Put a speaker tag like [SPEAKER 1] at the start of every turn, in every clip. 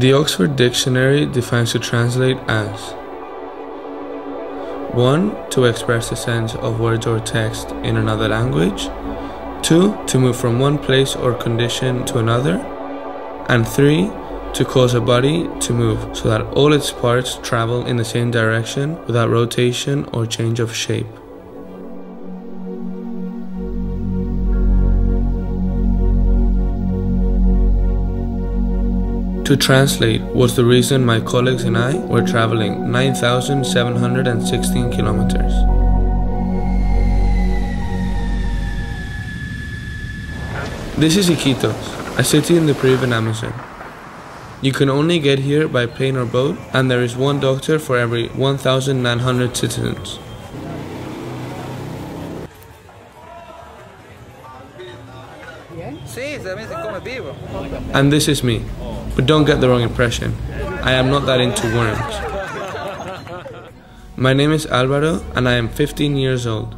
[SPEAKER 1] The Oxford Dictionary defines to translate as 1. To express the sense of words or text in another language. 2. To move from one place or condition to another. And 3. To cause a body to move so that all its parts travel in the same direction without rotation or change of shape. To translate was the reason my colleagues and I were traveling 9,716 kilometers. This is Iquitos, a city in the Peruvian Amazon. You can only get here by plane or boat, and there is one doctor for every 1,900 citizens. And this is me. But don't get the wrong impression. I am not that into worms. My name is Alvaro and I am 15 years old.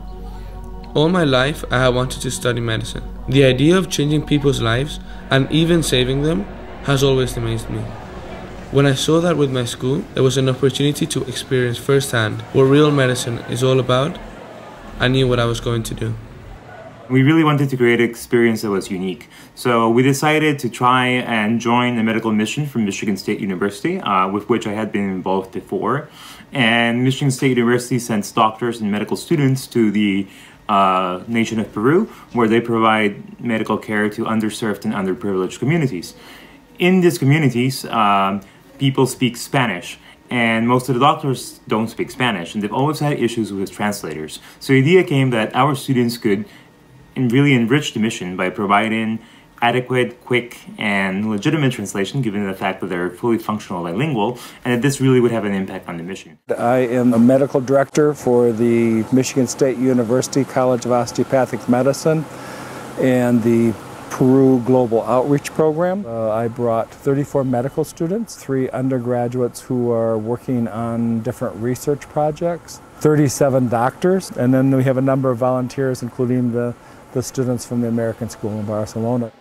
[SPEAKER 1] All my life I have wanted to study medicine. The idea of changing people's lives and even saving them has always amazed me. When I saw that with my school, there was an opportunity to experience firsthand what real medicine is all about. I knew what I was going to do.
[SPEAKER 2] We really wanted to create an experience that was unique. So we decided to try and join a medical mission from Michigan State University, with which I had been involved before. And Michigan State University sends doctors and medical students to the nation of Peru, where they provide medical care to underserved and underprivileged communities. In these communities, people speak Spanish. And most of the doctors don't speak Spanish, and they've always had issues with translators. So the idea came that our students could really enrich the mission by providing adequate, quick, and legitimate translation, given the fact that they're fully functional bilingual, and that this really would have an impact on the mission.
[SPEAKER 3] I am a medical director for the Michigan State University College of Osteopathic Medicine and the Peru Global Outreach Program. I brought 34 medical students, 3 undergraduates who are working on different research projects, 37 doctors, and then we have a number of volunteers, including the students from the American School in Barcelona.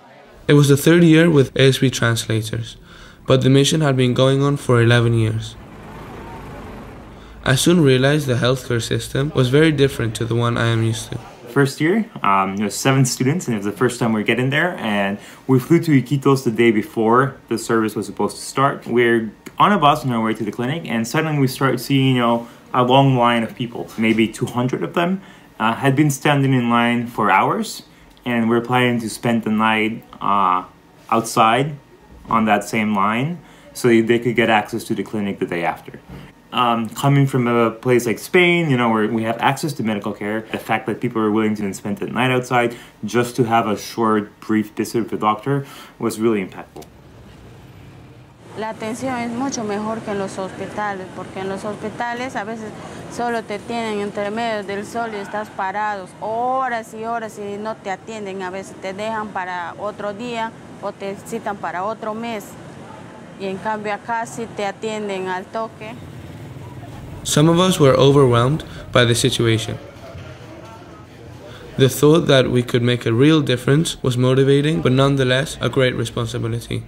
[SPEAKER 1] It was the third year with ASB translators, but the mission had been going on for 11 years. I soon realized the healthcare system was very different to the one I am used to.
[SPEAKER 2] First year, there was 7 students, and it was the first time we were getting there, and we flew to Iquitos the day before the service was supposed to start. We're on a bus on our way to the clinic, and suddenly we started seeing, a long line of people. Maybe 200 of them had been standing in line for hours, and we're planning to spend the night outside on that same line so they could get access to the clinic the day after. Coming from a place like Spain, where we have access to medical care, the fact that people are willing to spend the night outside just to have a short, brief visit with the doctor was really impactful.
[SPEAKER 4] La atención es mucho mejor que en los hospitales, porque en los hospitales a veces solo te tienen entre medio del sol y estás parados horas y horas y no te atienden. A veces te dejan para otro día o te citan para otro mes. Y en cambio acá sí te atienden al toque.
[SPEAKER 1] Some of us were overwhelmed by the situation. The thought that we could make a real difference was motivating, but nonetheless a great responsibility.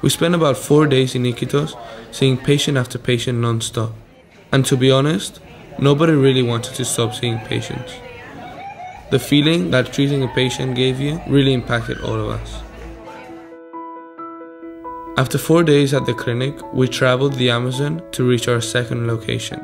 [SPEAKER 1] We spent about 4 days in Iquitos, seeing patient after patient non-stop. And to be honest, nobody really wanted to stop seeing patients. The feeling that treating a patient gave you really impacted all of us. After 4 days at the clinic, we traveled the Amazon to reach our second location.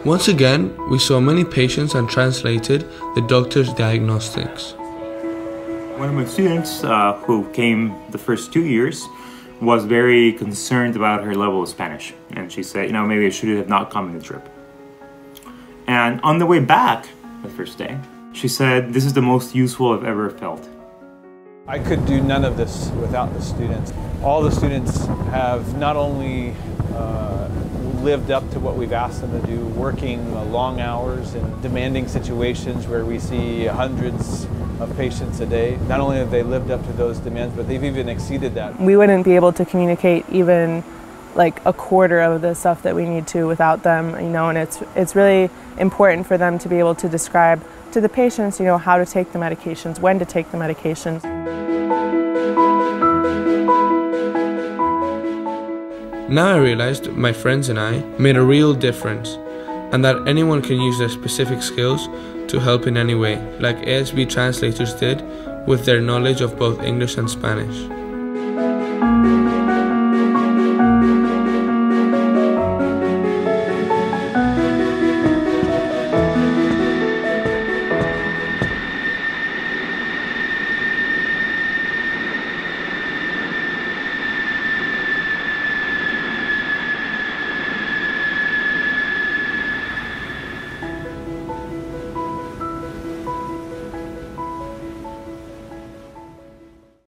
[SPEAKER 1] Once again, we saw many patients and translated the doctor's diagnostics.
[SPEAKER 2] One of my students who came the first 2 years was very concerned about her level of Spanish. And she said, maybe I should have not come on the trip. And on the way back, the first day, she said, this is the most useful I've ever felt.
[SPEAKER 5] I could do none of this without the students. All the students have not only lived up to what we've asked them to do, working long hours in demanding situations where we see hundreds of patients a day. Not only have they lived up to those demands, but they've even exceeded that.
[SPEAKER 6] We wouldn't be able to communicate even like a quarter of the stuff that we need to without them, and it's really important for them to be able to describe to the patients, how to take the medications, when to take the medications.
[SPEAKER 1] Now I realized my friends and I made a real difference, and that anyone can use their specific skills to help in any way, like ASB translators did with their knowledge of both English and Spanish.